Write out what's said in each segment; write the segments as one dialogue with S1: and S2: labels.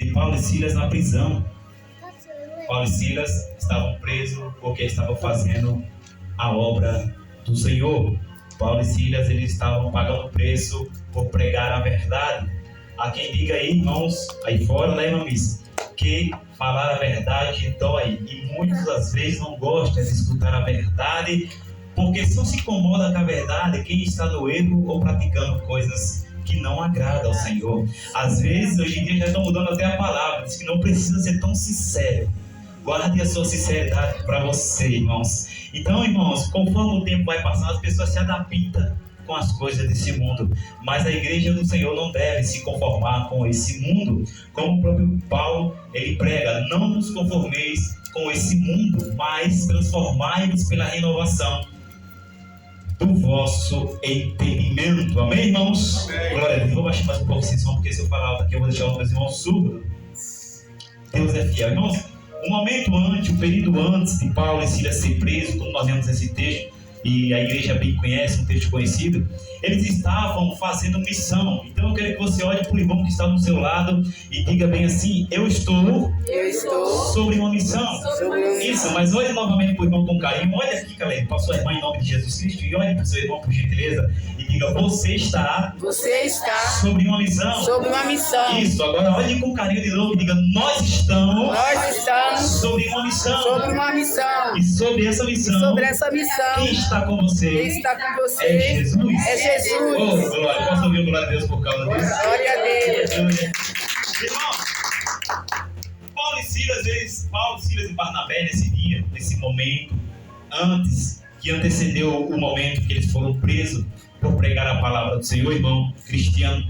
S1: de Paulo e Silas na prisão. Paulo e Silas estavam presos porque estavam fazendo a obra do Senhor. Paulo e Silas, eles estavam pagando preço por pregar a verdade. Há quem diga aí, irmãos, aí fora, né, irmãos, que falar a verdade dói. E muitas das vezes não gostam de escutar a verdade, porque só se incomoda com a verdade quem está no erro ou praticando coisas que não agradam ao Senhor. Às vezes, hoje em dia, já estão mudando até a palavra. Diz que não precisa ser tão sincero. Guarde a sua sinceridade para você, irmãos. Então, irmãos, conforme o tempo vai passando, as pessoas se adaptam com as coisas desse mundo. Mas a igreja do Senhor não deve se conformar com esse mundo. Como o próprio Paulo, ele prega: não nos conformeis com esse mundo, mas transformai-vos pela renovação do vosso entendimento. Amém, irmãos? Amém. Glória a Deus. Vou baixar mais um pouco esse som, porque se eu falar alto aqui, eu vou deixar outros irmãos surdos. Deus é fiel. Irmãos, o momento antes, o período antes de Paulo e Silas ser presos, como nós vemos esse texto, e a igreja bem conhece, um texto conhecido, eles estavam fazendo missão. Então eu quero que você olhe para o irmão que está do seu lado e diga bem assim: eu estou sobre uma missão. Isso, mas olhe novamente para o irmão com carinho. Olha aqui, galera, para a sua irmã em nome de Jesus Cristo, e olhe para o seu irmão por gentileza e diga: você está sobre uma missão. Isso, agora olhe com carinho de novo e diga: nós estamos sobre uma missão. E sobre essa missão, quem está com você? É Jesus. Oh, glória. Posso ouvir glória a Deus por causa disso?
S2: Glória a Deus.
S1: Irmão, Paulo e Silas e Barnabé nesse dia, nesse momento, antes que antecedeu o momento que eles foram presos por pregar a palavra do Senhor, irmão cristiano,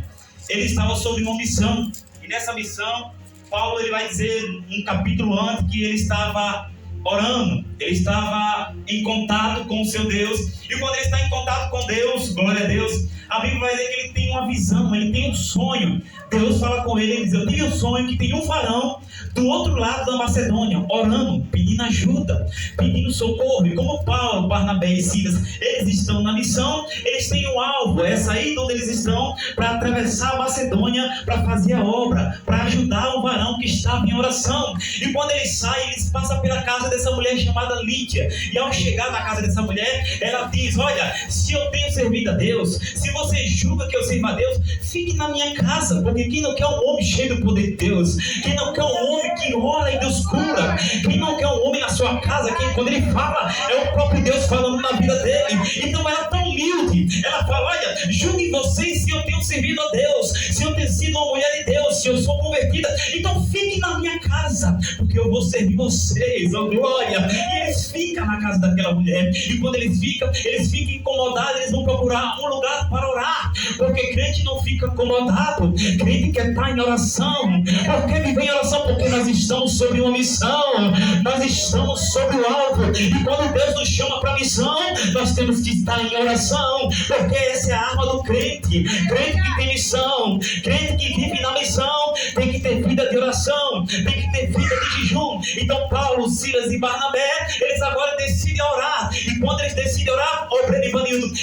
S1: eles estavam sob uma missão. E nessa missão, Paulo ele vai dizer um capítulo antes que ele estava orando, ele estava em contato com o seu Deus. E quando ele está em contato com Deus, glória a Deus, a Bíblia vai dizer que ele tem uma visão, ele tem um sonho. Deus fala com ele, ele diz: eu tenho um sonho que tem um varão do outro lado da Macedônia, orando, pedindo ajuda, pedindo socorro. E como Paulo, Barnabé e Silas, eles estão na missão, eles têm um alvo, é sair de onde eles estão para atravessar a Macedônia, para fazer a obra, para ajudar o varão que estava em oração. E quando eles saem, eles passam pela casa dessa mulher chamada Lídia. E ao chegar na casa dessa mulher, ela diz: olha, se eu tenho servido a Deus, se você julga que eu sirvo a Deus, fique na minha casa, porque quem não quer um homem cheio do poder de Deus, quem não quer um homem que ora e Deus cura, quem não quer um homem na sua casa, quando ele fala, é o próprio Deus falando na vida dele. Então ela é tão humilde, ela fala: olha, julguem vocês se eu tenho servido a Deus, se eu tenho sido uma mulher de Deus, se eu sou convertida, então fiquem na minha casa, porque eu vou servir vocês, ó glória. E eles ficam na casa daquela mulher, e quando eles ficam incomodados, eles vão procurar um lugar para orar, porque crente não fica acomodado, crente quer estar em oração. Por que viver em oração? Porque nós estamos sobre uma missão, nós estamos sobre o alvo, e quando Deus nos chama para a missão, nós temos que estar em oração, porque essa é a arma do crente. Crente que tem missão, crente que vive na missão, tem que ter vida de oração, tem que ter vida de jejum. Então Paulo, Silas e Barnabé, eles agora decidem orar, e quando eles decidem orar,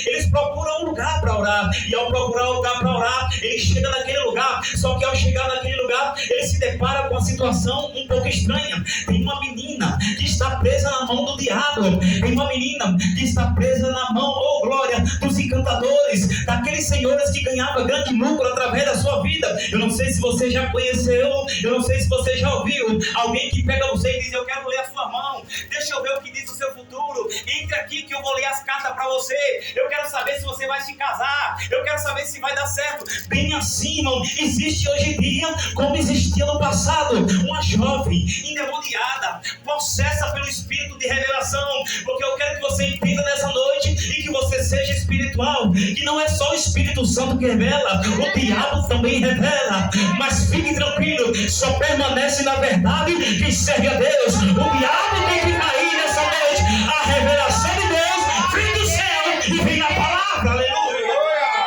S1: eles procuram um lugar para orar, e ao procurar um lugar para orar, eles chegam naquele lugar. Só que ao chegar naquele lugar, eles se deparam com uma situação um pouco estranha. Tem uma menina que está presa na mão do diabo, tem uma menina que está presa na mão, oh glória, dos encantadores, daqueles senhores que ganhavam grande lucro através da sua vida. Eu não sei se você já conheceu, eu não sei se você já ouviu alguém que pega você e diz: eu quero ler a sua mão, deixa eu ver o que diz o seu futuro, entre aqui que eu vou ler as cartas para você, eu quero saber se você vai se casar, eu quero saber se vai dar certo. Bem assim, irmão, existe hoje em dia, como existia no passado, uma jovem endemoniada, possessa pelo espírito de revelação, porque eu quero que você entenda nessa noite e que você seja espiritual, que não é só o Espírito Santo que revela, o diabo também revela. Mas fique tranquilo, só permanece na verdade quem serve a Deus. O diabo tem que cair nessa noite. A revelação de Deus vem do céu e vem na palavra, aleluia.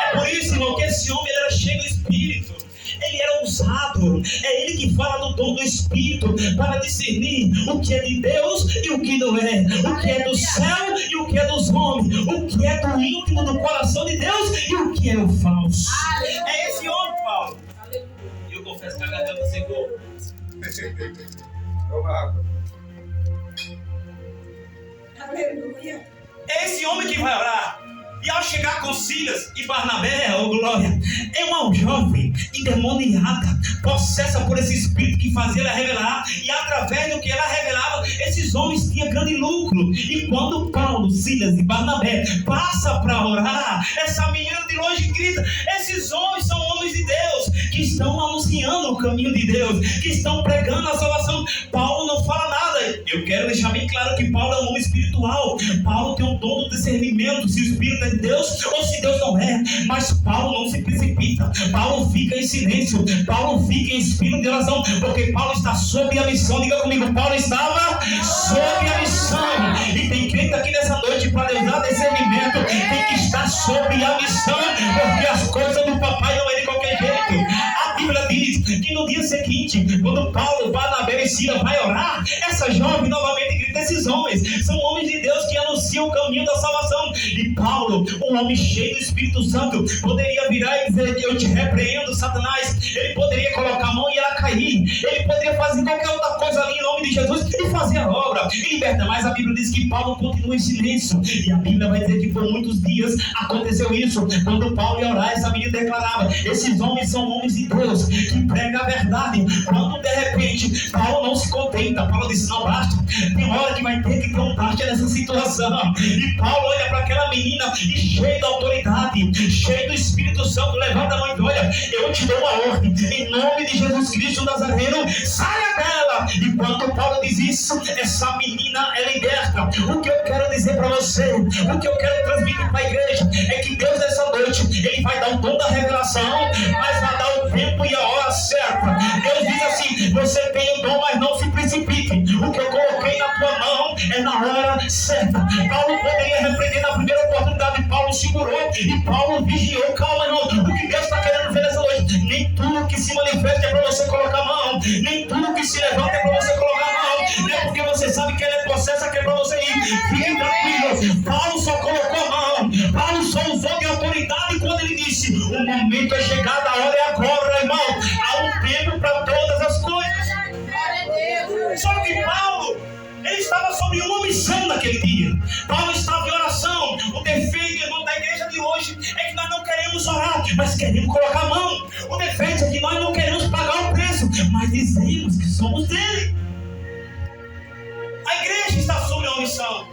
S1: É por isso, irmão, que esse homem era cheio do Espírito, ele era ousado. É ele que fala do dom do Espírito para discernir o que é de Deus e o que não é, o que é do céu e o que é dos homens, o que é do íntimo do coração de Deus e o que é o falso. É esse homem, Paulo. E eu confesso que a garganta secou.
S2: Toma água.
S3: Aleluia.
S1: É esse homem que vai orar. E ao chegar com Silas e Barnabé, glória, é uma jovem endemoniada, possessa por esse espírito que fazia ela revelar. E através do que ela revelava, esses homens tinham grande lucro. E quando Paulo, Silas e Barnabé passa para orar, essa menina de longe grita: esses homens são homens de Deus, que estão anunciando o caminho de Deus, que estão pregando a salvação. Paulo não fala nada. Eu quero deixar bem claro que Paulo é um homem espiritual. Paulo tem o dom do discernimento, se o Espírito é de Deus ou se Deus não é. Mas Paulo não se precipita. Paulo fica em silêncio. Paulo fica em espírito de oração, porque Paulo está sob a missão. Diga comigo: Paulo estava sob a missão. E tem crente aqui nessa noite, para Deus dar discernimento, tem que estar sob a missão, porque as coisas do papai não é de qualquer jeito. A Bíblia diz que no dia seguinte, quando Paulo, Barnabé e Silas vai orar, essa jovem novamente grita: esses homens são homens de Deus que anunciam o caminho da salvação. E Paulo, um homem cheio do Espírito Santo, poderia virar e dizer: eu te repreendo, Satanás. Ele poderia colocar a mão e ela cair. Ele poderia fazer qualquer outra coisa ali em nome de Jesus e fazer a obra e liberta. Mas a Bíblia diz que Paulo continua em silêncio. E a Bíblia vai dizer que por muitos dias aconteceu isso. Quando Paulo ia orar, essa menina declarava: esses homens são homens de Deus, que pregam a verdade. Quando de repente Paulo não se contenta, Paulo disse: não basta, tem hora que vai ter que ter um basta nessa situação. E Paulo olha para aquela menina e cheio da autoridade, cheio do Espírito Santo, levanta a mão e olha: eu te dou uma ordem, em nome de Jesus Cristo Nazareno, saia dela. E quando Paulo diz isso, essa menina é liberta. O que eu quero dizer para você, o que eu quero transmitir para a igreja, é que Deus nessa noite, Ele vai dar o dom da revelação, mas vai dar o tempo e a hora certa. Deus diz assim: você tem o dom, mas não se precipite. O que eu coloquei na tua mão é na hora certa. Paulo poderia repreender na primeira oportunidade, Paulo segurou e Paulo vigiou. Calma, irmão, o que Deus está querendo ver nessa noite? Nem tudo que se manifesta é para você colocar a mão, nem tudo que se levanta é para você colocar a mão. Não é porque você sabe que ela é possessa que é para você ir. Fique tranquilo, Paulo só colocou a mão, Paulo só usou de autoridade quando ele disse: o momento é chegado, a hora é agora, irmão. Há um tempo para todas as coisas. Só que Paulo, ele estava sobre uma missão naquele dia. Paulo estava em oração. O defeito, irmão, da igreja de hoje é que nós não queremos orar, mas queremos colocar a mão. O defeito é que nós não queremos pagar o preço, mas dizemos que somos dele. A igreja está sobre uma missão.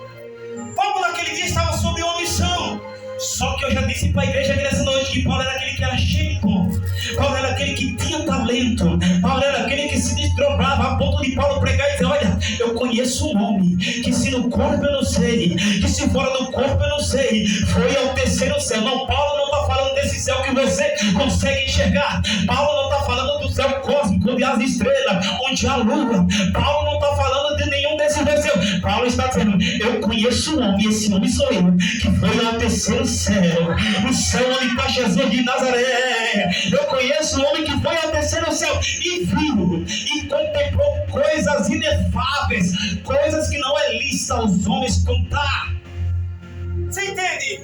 S1: Paulo naquele dia estava sobre uma missão. Só que eu já disse para a igreja aqui nessa noite que Paulo era aquele que era cheio de dom. Paulo era aquele que tinha talento. Paulo era aquele que se desdobrava a ponto de Paulo pregar e dizer: olha, eu conheço um homem que se no corpo eu não sei, que se fora do corpo eu não sei, foi ao terceiro céu. Não, Paulo não está falando desse céu que você consegue enxergar. Paulo não está falando do céu cósmico, onde há as estrelas, onde há a lua. Paulo não está falando de nenhum desses dois céus. Paulo está dizendo: eu conheço um homem, e esse homem sou eu, que foi ao terceiro céu, o céu onde está Jesus de Nazaré. Eu conheço um homem que foi ao terceiro céu e viu e contemplou coisas inefáveis, coisas que não é lícito aos homens contar. Você entende?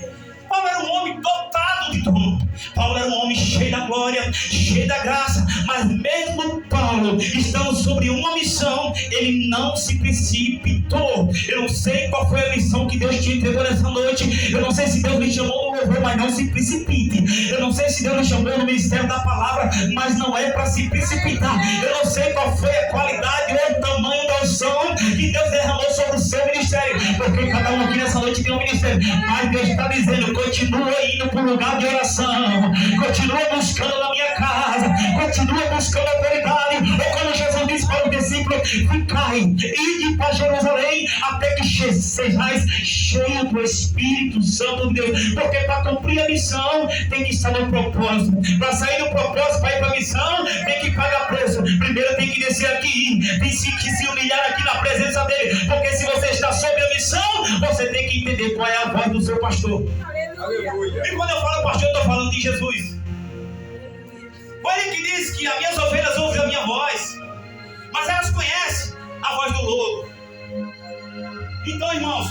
S1: Paulo era um homem dotado de dom. Paulo era um homem cheio da glória, cheio da graça. Mas mesmo Paulo, estando sobre uma missão, ele não se precipitou. Eu não sei qual foi a missão que Deus te entregou nessa noite. Eu não sei se Deus me chamou no louvor, mas não se precipite. Eu não sei se Deus me chamou no ministério da palavra, mas não é para se precipitar. Eu não sei qual foi a qualidade ou o tamanho da unção que Deus derramou sobre o seu ministério, porque cada um aqui nessa noite tem um ministério. Mas Deus está dizendo: continua indo para o lugar de oração, continua buscando na minha casa, continua buscando autoridade. Ou como Jesus disse para o discípulo: ficai, ide para Jerusalém até que sejais cheios do Espírito Santo de Deus. Porque para cumprir a missão tem que estar no propósito. Para sair do propósito, para ir para a missão, tem que pagar preço. Primeiro tem que descer aqui, tem que se humilhar aqui na presença dele. Porque se você está sob a missão, você tem que entender qual é a voz do seu pastor.
S2: Aleluia.
S1: E quando eu falo pastor, eu estou falando de Jesus. Foi ele que diz que as minhas ovelhas ouvem a minha voz, mas elas conhecem a voz do lobo. Então, irmãos,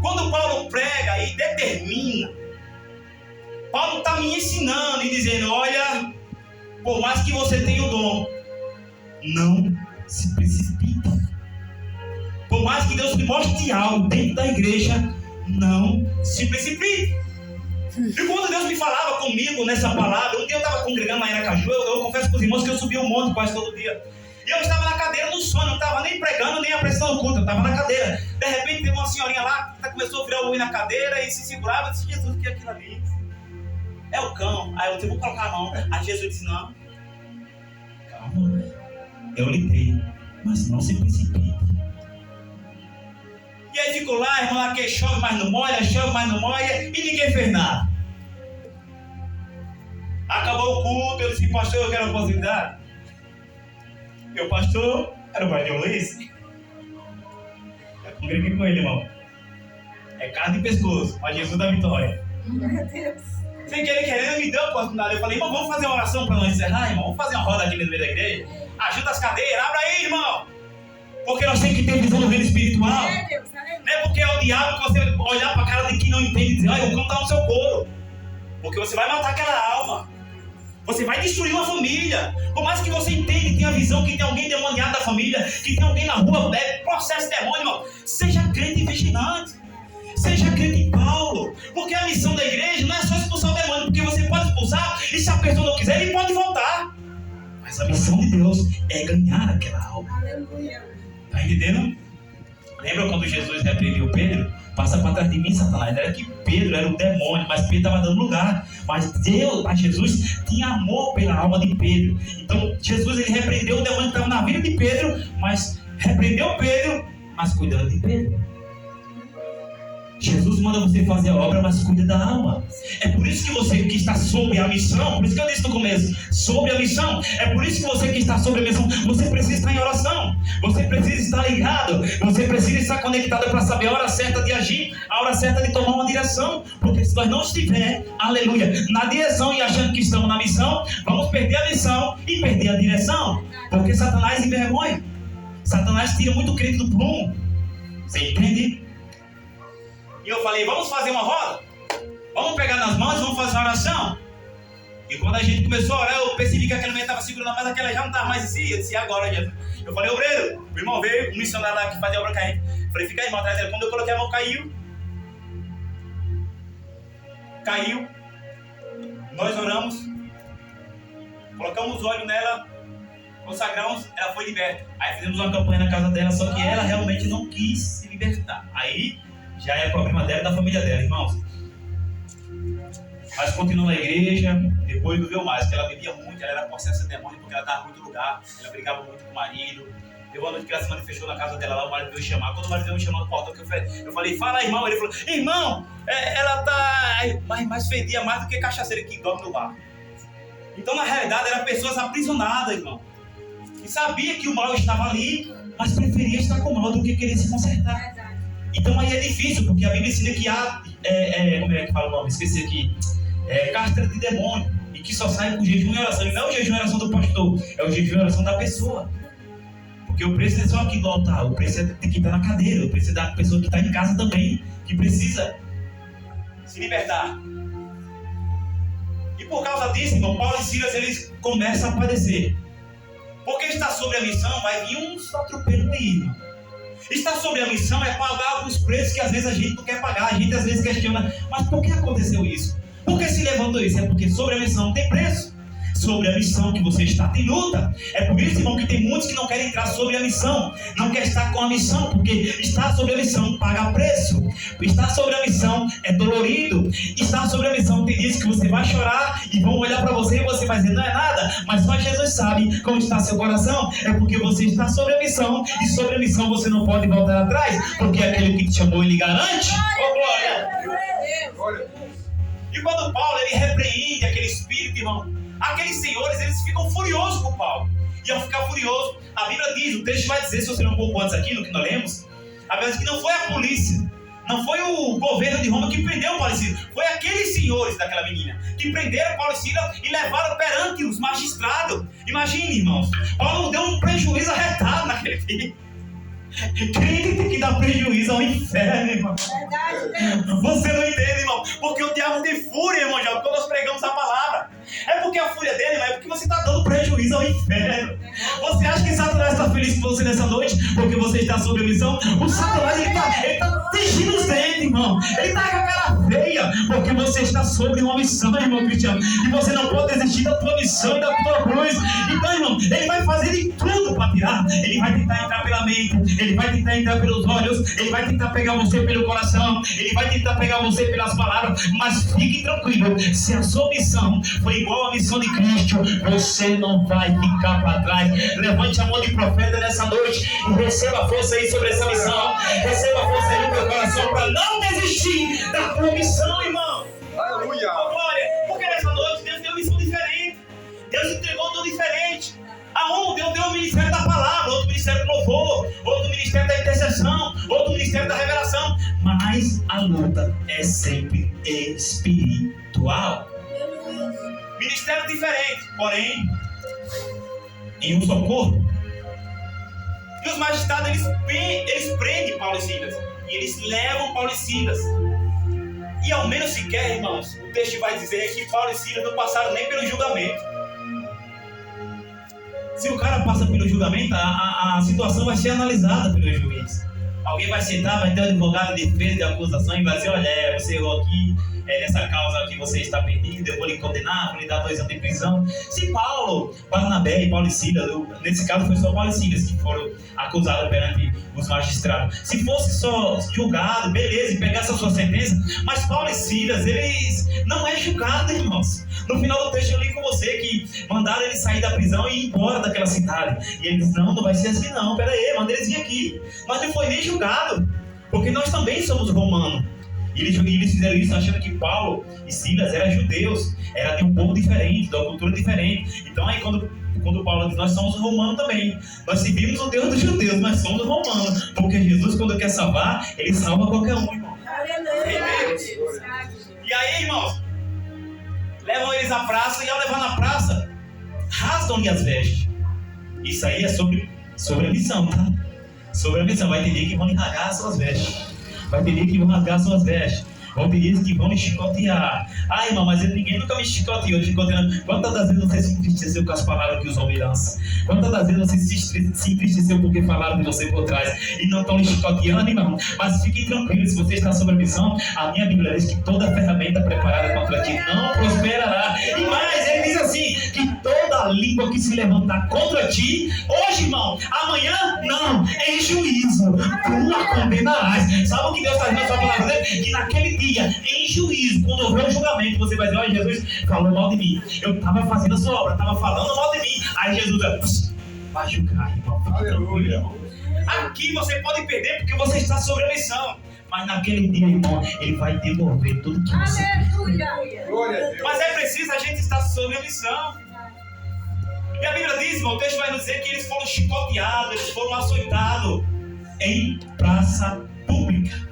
S1: quando Paulo prega e determina Paulo está me ensinando e dizendo: olha, por mais que você tenha o dom, não se precipite. Por mais que Deus lhe mostre algo dentro da igreja, não se precipite. E quando Deus me falava comigo nessa palavra, um dia eu estava congregando lá em Aracaju, eu confesso para os irmãos que eu subia um monte quase todo dia. E eu estava na cadeira no sono, não estava nem pregando, nem apresentando culto, eu estava na cadeira. De repente teve uma senhorinha lá, que começou a virar o olho na cadeira e se segurava. Eu disse: Jesus, o que é aquilo ali? É o cão. Aí eu disse: vou colocar a mão. Aí Jesus disse: não, calma, eu lhe dei, mas não se precipite. E aí ficou lá, irmão, lá que chove, mas não molha, chove, mas não molha, e ninguém fez nada. Acabou o culto, eu disse: pastor, eu quero a oportunidade. Meu pastor era o pastor Luiz. Eu congreguei com ele, irmão. É carne e pescoço, mas Jesus da vitória.
S3: Meu Deus.
S1: Sem querer, querendo, me deu a oportunidade. Eu falei: irmão, vamos fazer uma oração para nós encerrar, irmão? Vamos fazer uma roda aqui no meio da igreja? Ajuda as cadeiras, abra aí, irmão. Porque nós temos que ter visão do reino espiritual. Não é porque é o diabo que você olhar para a cara de quem não entende e dizer: olha, o cão está no seu couro. Porque você vai matar aquela alma. Você vai destruir uma família. Por mais que você entenda e tenha a visão que tem alguém demoniado da família, que tem alguém na rua, processo demônio, irmão. Seja crente e vigilante. Seja crente em Paulo. Porque a missão da igreja não é só expulsar o demônio. Porque você pode expulsar e se a pessoa não quiser, ele pode voltar. Mas a missão de Deus é ganhar aquela alma.
S3: Aleluia.
S1: Está entendendo? Lembra quando Jesus repreendeu Pedro? Passa para trás de mim, Satanás. Era que Pedro era o demônio, mas Pedro estava dando lugar. Mas Deus, a Jesus, tinha amor pela alma de Pedro. Então Jesus, ele repreendeu o demônio que estava na vida de Pedro, mas repreendeu Pedro, mas cuidando de Pedro. Jesus manda você fazer a obra, mas cuida da alma. É por isso que você que está sobre a missão, por isso que eu disse no começo, sobre a missão, é por isso que você que está sobre a missão, você precisa estar em oração, você precisa estar ligado, você precisa estar conectado para saber a hora certa de agir, a hora certa de tomar uma direção, porque se nós não estiver, aleluia, na direção e achando que estamos na missão, vamos perder a missão e perder a direção, porque Satanás envergonha, Satanás tira muito crente do prumo, você entende? E eu falei: vamos fazer uma roda? Vamos pegar nas mãos e vamos fazer uma oração? E quando a gente começou a orar, eu percebi que aquela mulher estava segurando, mas aquela já não estava mais em si. Eu disse: e agora, Jesus? Eu falei: obreiro, o irmão veio, um missionário lá que fazia a obra com a gente. Eu falei: fica aí, irmão, atrás dela. Quando eu coloquei a mão, caiu. Nós oramos, colocamos os olhos nela, consagramos, ela foi liberta. Aí fizemos uma campanha na casa dela, só que ela realmente não quis se libertar. Aí já é problema dela e da família dela, irmãos. Mas continuou na igreja, depois não viu mais, porque ela bebia muito, ela era possessa de demônio, porque ela estava muito lugar, ela brigava muito com o marido. Teve uma noite que ela se manifestou na casa dela lá, o marido veio chamar. Quando o marido veio me chamando no portão, eu falei: fala, irmão. Ele falou: irmão, ela tá mais fedia mais do que cachaceira que dorme no bar. Então, na realidade, eram pessoas aprisionadas, irmão. E sabia que o mal estava ali, mas preferia estar com o mal do que querer se consertar. Então aí é difícil, porque a Bíblia ensina que há, como é que fala o nome? Esqueci aqui. Castra de demônio, e que só sai com jejum e oração. E não é o jejum e oração do pastor, é o jejum e oração da pessoa. Porque o preço é só aqui do altar, o preço é de quem está na cadeira, o preço é da pessoa que está em casa também, que precisa se libertar. E por causa disso, irmão, Paulo e Silas, eles começam a padecer. Porque está sobre a missão, vai vir um atropelo de irmão. Estar sobre a missão é pagar alguns preços que às vezes a gente não quer pagar. A gente às vezes questiona: mas por que aconteceu isso? Por que se levantou isso? É porque sobre a missão tem preço. Sobre a missão que você está tem luta. É por isso, irmão, que tem muitos que não querem entrar sobre a missão. Não quer estar com a missão, porque estar sobre a missão paga preço. Estar sobre a missão é dolorido. Estar sobre a missão tem dias que você vai chorar e vão olhar para você e você vai dizer: não é nada. Mas só Jesus sabe como está seu coração. É porque você está sobre a missão. E sobre a missão você não pode voltar atrás, porque aquele que te chamou, ele garante. Oh, glória! E quando Paulo, ele repreende aquele espírito, irmão, aqueles senhores, eles ficam furiosos com Paulo. E ao ficar furioso, a Bíblia diz, o texto vai dizer, se você não um pouco antes aqui, no que nós lemos, a Bíblia diz que não foi a polícia, não foi o governo de Roma que prendeu Paulo e Silas, foi aqueles senhores daquela menina que prenderam Paulo e Silas e levaram perante os magistrados. Imagine, irmãos, Paulo deu um prejuízo arretado naquele dia. Crente tem que dar prejuízo ao inferno, irmão.
S3: Verdade, Deus.
S1: Você não entende, irmão. Porque o diabo tem fúria, irmão, já quando nós pregamos a palavra. É porque a fúria dele, mas é porque você está dando prejuízo ao inferno. Você acha que Satanás está feliz com você nessa noite? Porque você está sob a missão? O Satanás, ele está tingindo os dentes, irmão. Ele está com a cara feia. Porque você está sobre uma missão, irmão Cristiano. E você não pode desistir da tua missão e da tua cruz. Então, irmão, ele vai fazer de tudo para tirar. Ele vai tentar entrar pela mente. Ele vai tentar entrar pelos olhos. Ele vai tentar pegar você pelo coração. Ele vai tentar pegar você pelas palavras. Mas fique tranquilo. Se a sua missão foi igual à missão de Cristo, você não vai ficar para trás. Levante a mão de profeta nessa noite e receba força aí sobre essa missão. Receba força aí no teu coração para não desistir da tua missão, irmão.
S2: Aleluia.
S1: Oh, glória. Porque nessa noite Deus deu uma missão diferente. Deus entregou tudo diferente. A Deus deu o ministério da palavra, outro ministério do louvor, outro ministério da intercessão, outro ministério da revelação. Mas a luta é sempre espiritual. Ministério diferente, porém, em um só corpo. E os magistrados, eles prendem Paulo e Silas. E eles levam Paulo e Silas. E ao menos sequer, irmãos, o texto vai dizer que Paulo e Silas não passaram nem pelo julgamento. Se o cara passa pelo julgamento, a situação vai ser analisada pelo juiz. Alguém vai sentar, vai ter um advogado de defesa e acusação e vai dizer, olha, você errou aqui, nessa causa que você está perdido, eu vou lhe condenar, vou lhe dar 2 anos de prisão. Se Paulo, Barnabé e Paulo e Silas, nesse caso foi só Paulo e Silas que foram acusados perante os magistrados. Se fosse só julgado, beleza, e pegasse a sua sentença, mas Paulo e Silas, eles não é julgado, irmãos. No final do texto eu li com você que mandaram ele sair da prisão e ir embora daquela cidade. E eles, não vai ser assim não, pera aí, manda eles vir aqui. Mas não foi nem julgado, porque nós também somos romanos. E eles fizeram isso achando que Paulo e Silas eram judeus, era de um povo diferente, de uma cultura diferente. Então aí quando Paulo diz, nós somos romanos também. Nós seguimos o Deus dos judeus, mas somos romanos. Porque Jesus, quando quer salvar, ele salva qualquer um, irmão.
S3: Aleluia.
S1: E aí, irmãos, levam eles à praça, e ao levar na praça, rasgam-lhe as vestes. Isso aí é sobre a missão, tá? Sobre a missão. Vai ter dia que vão lhe rasgar as suas vestes. Vai ter dia que vão rasgar as suas vestes. Vão ter dias que vão lhe chicotear. Ah, irmão, mas ninguém nunca me chicoteou. Quantas das vezes você se entristeceu com as palavras que os homens lançam? Quantas das vezes você se entristeceu porque falaram de você por trás e não estão lhe chicoteando, irmão? Mas fique tranquilo, se você está sob a missão, a minha Bíblia diz que toda ferramenta preparada contra ti não prosperará. E mais, ele diz assim, que toda língua que se levantar contra ti, hoje, irmão, amanhã, não, em juízo, tu a condenarás. Sabe o que Deus está dizendo na sua palavra? Que naquele dia, em juízo, quando houver um julgamento, você vai dizer, olha, Jesus falou mal de mim. Eu estava fazendo a sua obra, estava falando mal de mim. Aí Jesus vai julgar, irmão.
S2: Aleluia.
S1: Aqui você pode perder porque você está sobre a missão. Mas naquele dia, irmão, ele vai devolver tudo que você fez.
S2: Glória a Deus.
S1: Mas é preciso a gente estar sobre a missão. E a Bíblia diz, irmão, o texto vai nos dizer que eles foram chicoteados, eles foram açoitados em praça pública.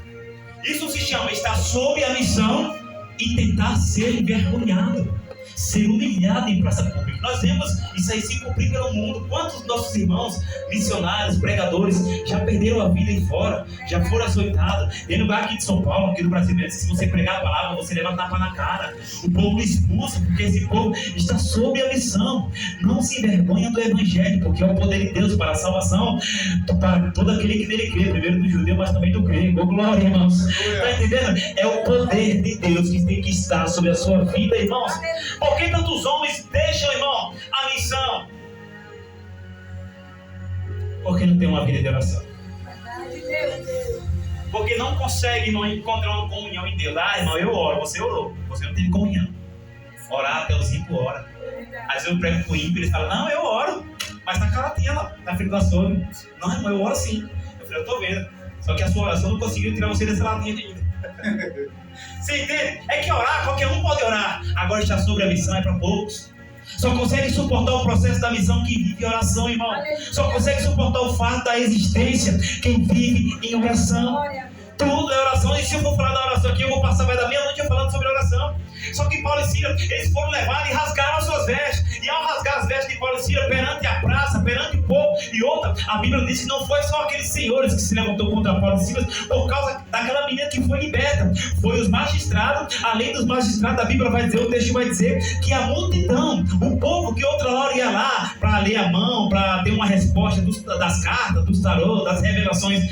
S1: Isso se chama estar sob a missão e tentar ser envergonhado, ser humilhado em praça pública. Nós vemos isso aí se cumprir pelo mundo. Quantos nossos irmãos, missionários, pregadores, já perderam a vida aí fora, já foram açoitados. Tem lugar aqui de São Paulo, aqui do Brasil, se você pregar a palavra, você leva tapa na cara. O povo expulsa, porque esse povo está sob a missão. Não se envergonha do Evangelho, porque é o poder de Deus para a salvação, para todo aquele que nele crê, primeiro do judeu, mas também do grego. Glória, irmãos. Está entendendo? É o poder de Deus que tem que estar sobre a sua vida, irmãos. Por que tantos homens deixam, irmão, a missão? Porque não tem uma vida de oração. Porque não consegue não encontrar uma comunhão em Deus. Ah, irmão, eu oro, você orou, você não teve comunhão. Orar até os 5 horas. Às vezes eu prego com o ímpio, ele fala, não, eu oro, mas tá calatinha lá, na frente da sogra. Não, irmão, eu oro sim. Eu falei, eu tô vendo. Só que a sua oração não conseguiu tirar você dessa latinha ainda. Você entende? É que orar, qualquer um pode orar. Agora está sobre a missão, é para poucos. Só consegue suportar o processo da missão quem vive em oração, irmão. Só consegue suportar o fato da existência quem vive em oração. Tudo é oração. E se eu for falar da oração aqui, eu vou passar mais da meia-noite falando sobre oração. Só que Paulo e Silas, eles foram levados e rasgaram as suas vestes. E ao rasgar as vestes de Paulo e Silas perante a praça, perante o povo, e outra, a Bíblia diz que não foi só aqueles senhores que se levantou contra Paulo e Silas por causa daquela menina que foi liberta. Foi os magistrados. Além dos magistrados, a Bíblia vai dizer, o texto vai dizer que a multidão, o povo que outra hora ia lá para ler a mão, para ter uma resposta das cartas, dos tarô, das revelações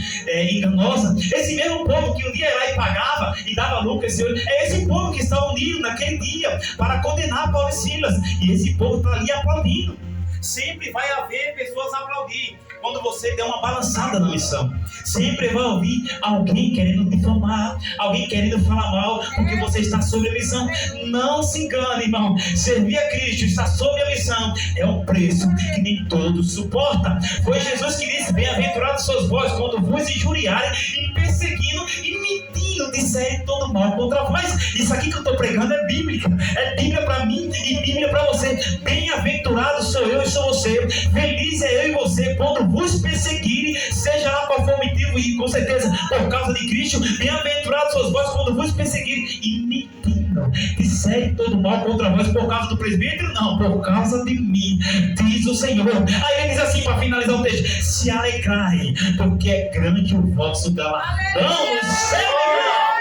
S1: enganosas, esse mesmo povo que um dia ia lá e pagava e dava lucro, é esse povo que está unido naquele dia para condenar Paulo e Silas. E esse povo está ali aplaudindo. Sempre vai haver pessoas a aplaudir quando você der uma balançada na missão. Sempre vai ouvir alguém querendo difamar, alguém querendo falar mal, porque você está sob a missão. Não se engane, irmão. Servir a Cristo, estar sob a missão, é um preço que nem todos suportam. Foi Jesus que disse: bem-aventurados sois vós quando vos injuriarem e perseguindo e mentindo disserem todo mal contra vós. Isso aqui que eu estou pregando é bíblica. É Bíblia para mim e Bíblia para você. Bem-aventurado sou eu e sou você. Feliz é eu e você quando vos perseguirem, seja lá qual for o motivo, e com certeza por causa de Cristo. Bem-aventurados sois vós quando vos perseguirem e mentindo disserem todo mal contra vós por causa do presbítero? Não, por causa de mim, diz o Senhor. Aí ele diz assim, para finalizar o texto: se alegrai, porque é grande o vosso galardão no céu.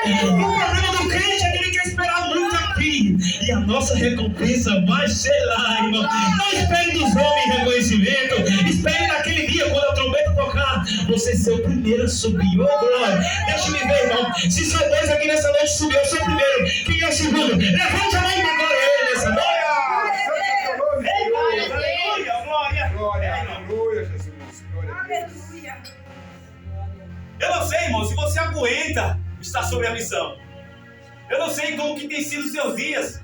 S1: O problema do crente é que ele quer esperar muito aqui, e a nossa recompensa vai ser lá, irmão. Não espere dos homens reconhecimento, espere naquele dia, quando a trombeta tocar, você ser o primeiro a subir. Oh, glória! Deixa-me ver, irmão. Se seu Deus aqui nessa noite subiu, eu sou o primeiro. Quem é o segundo? Levante a mão para glória a ele nessa noite.
S2: Aleluia, Jesus.
S3: Aleluia.
S4: Eu não sei, irmão, se você aguenta estar sobre a missão. Eu não sei como que tem sido os seus dias.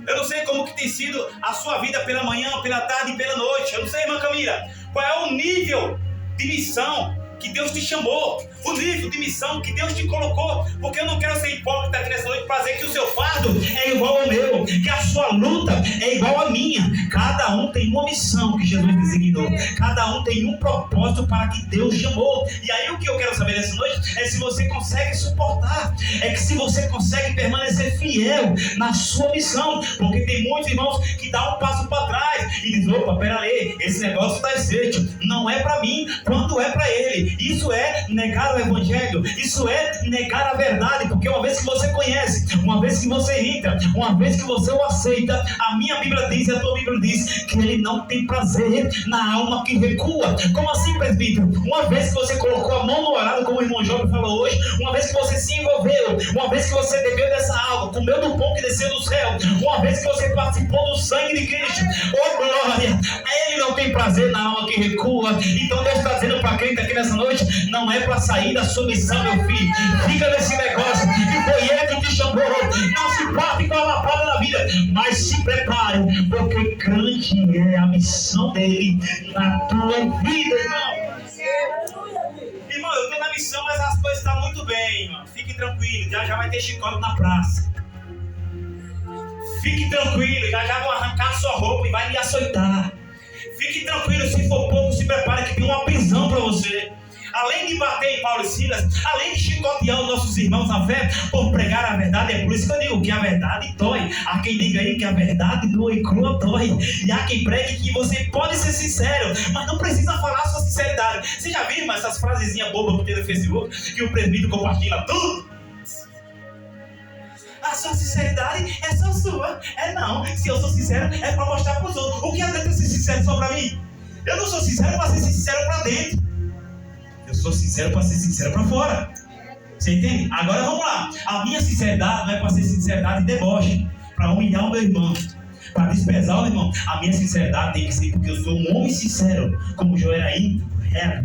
S4: Eu não sei como que tem sido a sua vida pela manhã, pela tarde e pela noite. Eu não sei, irmã Camila, qual é o nível de missão que Deus te chamou, o nível de missão que Deus te colocou, porque eu não quero ser hipócrita aqui nessa noite para dizer que o seu fardo é igual ao meu, que a sua luta é igual à minha. Cada um tem uma missão que Jesus designou, cada um tem um propósito para que Deus chamou. E aí o que eu quero saber nessa noite é se você consegue suportar, é que se você consegue permanecer fiel na sua missão, porque tem muitos irmãos que dão um passo para trás e dizem: opa, peraí, esse negócio está aceito, não é para mim, quando é para ele. Isso é negar o evangelho, isso é negar a verdade, porque uma vez que você conhece, uma vez que você entra, uma vez que você o aceita, a minha Bíblia diz e a tua Bíblia diz que ele não tem prazer na alma que recua. Como assim, presbítero? Uma vez que você colocou a mão no arado, como o irmão Job falou hoje, uma vez que você se envolveu, uma vez que você bebeu dessa água, comeu do pão que desceu do céu, uma vez que você participou do sangue de Cristo, oh glória, ele não tem prazer na alma que recua. Então Deus está dizendo para quem está aqui nessa noite: não é para sair da sua missão, meu filho. Fica nesse negócio que foi ele que te chamou. Não se parte com a lapada na vida, mas se prepare, porque grande é a missão dele na tua vida, irmão. Irmão, eu estou na missão, mas as coisas estão muito bem, irmão. Fique tranquilo, já vai ter chicote na praça. Fique tranquilo, já vão arrancar a sua roupa e vai lhe açoitar. Fique tranquilo, se for pouco, se prepare que tem uma prisão para você. Além de bater em Paulo e Silas, além de chicotear os nossos irmãos na fé por pregar a verdade, é por isso que eu digo que a verdade dói. Há quem diga aí que a verdade nua e crua dói. E há quem pregue que você pode ser sincero, mas não precisa falar a sua sinceridade. Você já viu essas frasezinhas bobas que tem no Facebook, que o presbítero compartilha tudo? A sua sinceridade é só sua. É não, se eu sou sincero é para mostrar para os outros. O que adianta ser sincero só para mim? Eu não sou sincero para ser sincero para dentro. Eu sou sincero para ser sincero para fora. Você entende? Agora vamos lá. A minha sinceridade não é para ser sinceridade de deboche, para humilhar o meu irmão, para desprezar o irmão. A minha sinceridade tem que ser porque eu sou um homem sincero, como Jó era íntimo,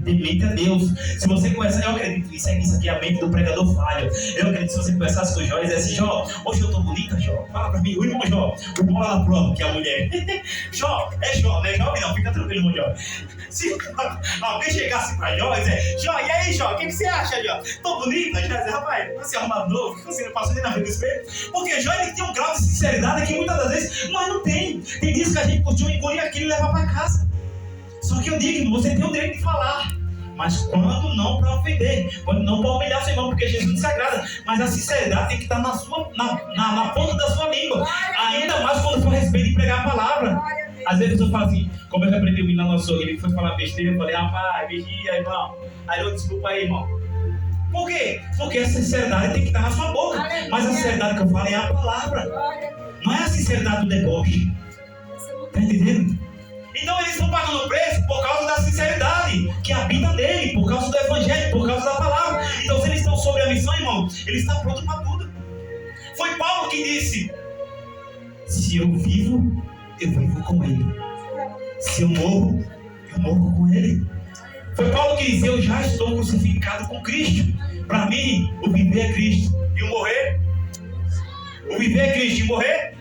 S4: temente a Deus. Se você conversar, eu acredito, isso aqui é a mente do pregador falho. Eu acredito, se você conversasse com o Jó e dissesse: Jó, hoje eu estou bonita, Jó, fala para mim, o irmão Jó, o irmão lá da prova, que é a mulher. Jó, é Jó, não é Jó, não, fica tranquilo, irmão Jó. Se alguém chegasse para Jó e dizer: Jó, e aí, Jó, o que você acha, Jó? Tô bonita? Já dizer: rapaz, você arrumado novo, você não passou nem na frente do espelho. Porque Jó, ele tem um grau de sinceridade que muitas das vezes nós não tem. Tem dias que a gente costuma engolir aquilo e levar para casa. Só que eu digo: você tem o direito de falar, mas quando não para ofender, quando não para humilhar seu irmão, porque Jesus se agrada. Mas a sinceridade tem que estar na ponta da sua língua, ainda mais quando for a respeito de pregar a palavra.
S1: Às vezes eu falo assim, como eu repreendi o menino nosso, ele foi falar besteira, eu falei, rapaz, vigia, irmão. Aí eu, desculpa aí, irmão. Por quê? Porque a sinceridade tem que estar na sua boca. Mas a sinceridade que eu falo é a palavra. Não é a sinceridade do deboche. Tá entendendo? Então eles estão pagando preço por causa da sinceridade que habita nele, por causa do evangelho, por causa da palavra. Então se eles estão sobre a missão, irmão, eles estão prontos para tudo. Foi Paulo que disse, se eu vivo com ele. Se eu morro com ele. Foi Paulo que disse, eu já estou crucificado com Cristo. Para mim, o viver é Cristo. E o morrer? O viver é Cristo e morrer?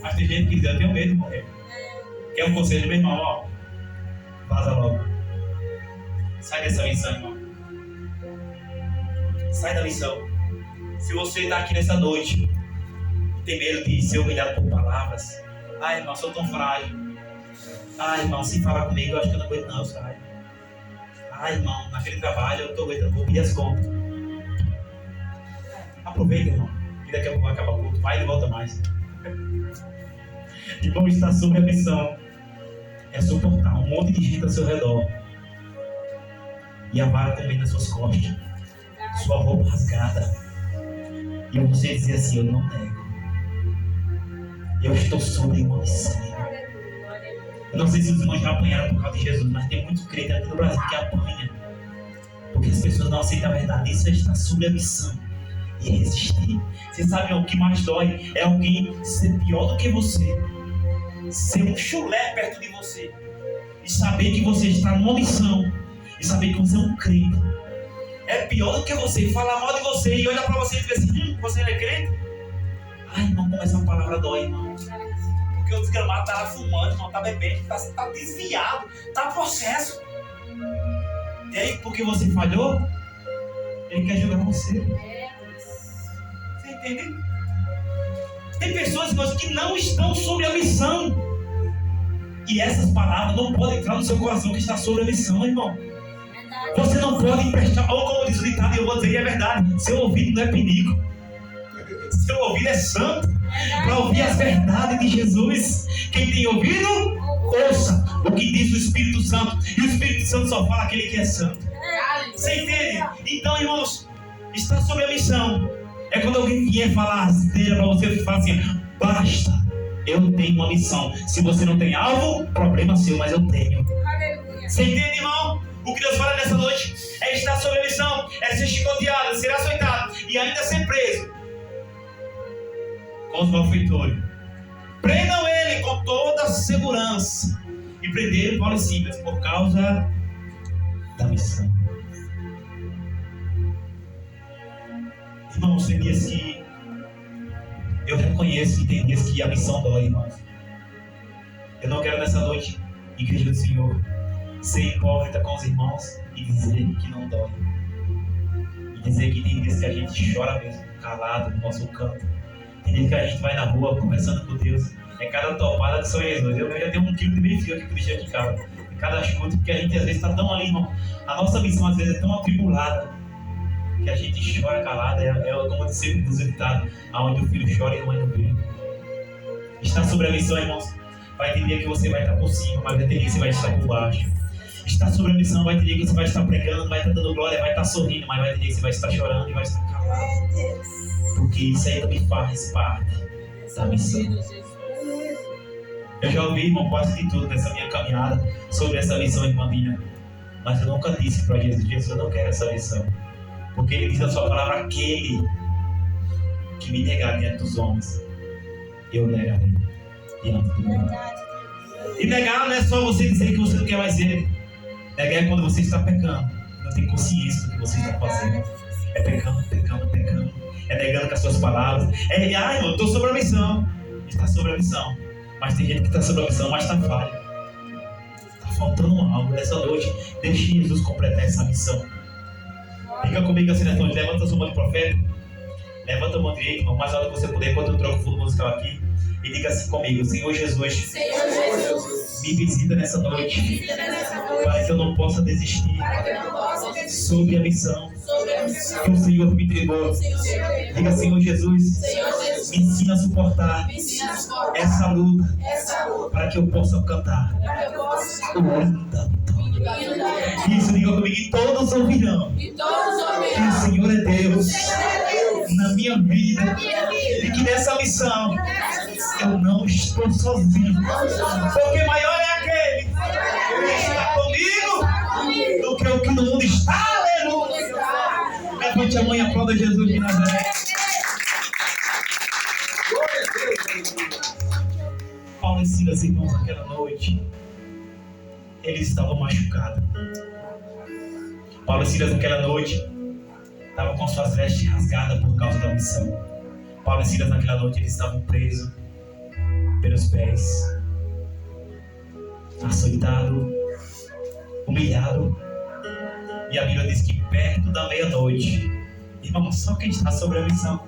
S1: Mas tem gente que diz, eu tenho medo de morrer. Quer um conselho, meu irmão? Ó, vaza logo. Sai dessa missão, irmão. Sai da missão. Se você está aqui nessa noite, tem medo de ser humilhado por palavras. Ai, irmão, sou tão frágil. Ai, irmão, se falar comigo, eu acho que eu não aguento não, eu saio. Ai, irmão, naquele trabalho eu estou aguentando, vou pedir as contas. Aproveita, irmão, e daqui a pouco vai acabar o culto, vai e não volta mais. Irmão, estar sobre a missão é suportar um monte de gente ao seu redor e a vara também nas suas costas, sua roupa rasgada, e você dizer assim, eu não nego, eu estou sobre uma missão. Eu não sei se os irmãos já apanharam por causa de Jesus, mas tem muitos crentes aqui no Brasil que apanham porque as pessoas não aceitam a verdade. Isso é estar sobre a missão e resistir. Vocês sabem o que mais dói? É alguém ser pior do que você, ser um chulé perto de você e saber que você está numa missão e saber que você é um crente. É pior do que você falar mal de você e olhar para você e dizer assim, você não é crente? Ai, irmão, como essa palavra dói, irmão. Porque o desgramado está lá fumando, irmão, está bebendo, está desviado, está processo. E aí, porque você falhou, ele quer julgar você. Você entende? Tem pessoas, irmãos, que não estão sobre a missão. E essas palavras não podem entrar no seu coração que está sobre a missão, irmão. Você não pode emprestar, ou como diz o ditado, eu vou dizer que é verdade, seu ouvido não é pinico, seu ouvido é santo, para ouvir as verdades de Jesus. Quem tem ouvido, ouça o que diz o Espírito Santo, e o Espírito Santo só fala aquele que é santo. Você entende? Então, irmãos, está sobre a missão é quando alguém vier falar rasteira para você, você fala assim, basta, eu tenho uma missão. Se você não tem alvo, problema seu, mas eu tenho. Você entende, irmão? O que Deus fala nessa noite é estar sobre a missão, é ser chicoteado, ser açoitado e ainda ser preso com os malfeitores. Prendam ele com toda a segurança e prenderam Paulo e Silas por causa da missão. Irmãos, tem dias que eu reconheço que tem dias que a missão dói, irmãos. Eu não quero nessa noite, igreja do Senhor, ser hipócrita com os irmãos e dizer que não dói. E dizer que tem dias que a gente chora mesmo, calado no nosso canto. Tem dias que a gente vai na rua conversando com Deus. É cada topada de São Jesus. Eu já tenho 1 quilo de meio fio aqui que eu deixei aqui em casa. Cada chute, porque a gente às vezes está tão ali, irmão. A nossa missão às vezes é tão atribulada que a gente chora calada. É como eu sempre nos ditado, aonde o filho chora e a mãe não vê. Está sobre a missão, irmãos. Vai ter dia que você vai estar por cima, mas vai ter dia que você vai estar por baixo. Está sobre a missão, vai ter dia que você vai estar pregando, vai estar dando glória, vai estar sorrindo, mas vai ter dia que você vai estar chorando e vai estar calado. Porque isso aí também faz parte da missão. Eu já ouvi, irmão, quase de tudo nessa minha caminhada sobre essa missão, irmã minha. Mas eu nunca disse para Jesus, Jesus, eu não quero essa missão. Porque ele diz na sua palavra, aquele que me negar diante dos homens, eu negarei diante do meu Pai. E negar não é só você dizer que você não quer mais ele. Negar é quando você está pecando, não tem consciência do que você está fazendo. É pecando. É negando com as suas palavras. Irmão, eu estou sobre a missão. Está sobre a missão. Mas tem gente que está sobre a missão, mas está falha. Está faltando algo nessa noite. Deixe Jesus completar essa missão. Fica comigo assim nessa noite. Levanta a sua mão de profeta. Levanta a mão direita, irmão, mais alto que você puder, enquanto eu troco o fundo musical aqui. E diga assim comigo, Senhor Jesus, me visita nessa noite, para que eu não possa desistir sobre a missão que o Senhor me entregou. Diga, Senhor Jesus, Me ensina a suportar
S3: Me ensina a suportar
S1: essa luta
S3: essa luta.
S1: para que eu possa cantar
S3: Para que eu possa
S1: o hino da vitória.
S3: cantar.
S1: Isso, diga comigo, e todos ouvirão
S3: E todos
S1: que o
S3: ouvirão.
S1: Senhor é Deus
S3: Senhor é Deus.
S1: na minha vida
S3: Na minha vida.
S1: e que nessa missão
S3: Nessa missão.
S1: eu não estou sozinho, porque maior é aquele que está comigo do que o que no mundo está. Aleluia! Levante a mão e aplauda Jesus de Nazaré.
S2: Glória a Deus.
S1: Paulo e Silas, irmãos, naquela noite, eles estavam machucados. Paulo e Silas, naquela noite, estavam com suas vestes rasgadas por causa da missão. Paulo e Silas, naquela noite, eles estavam presos pelos pés, açoitados, humilhados. E a Bíblia diz que perto da meia-noite, irmão, só quem está sobre a missão.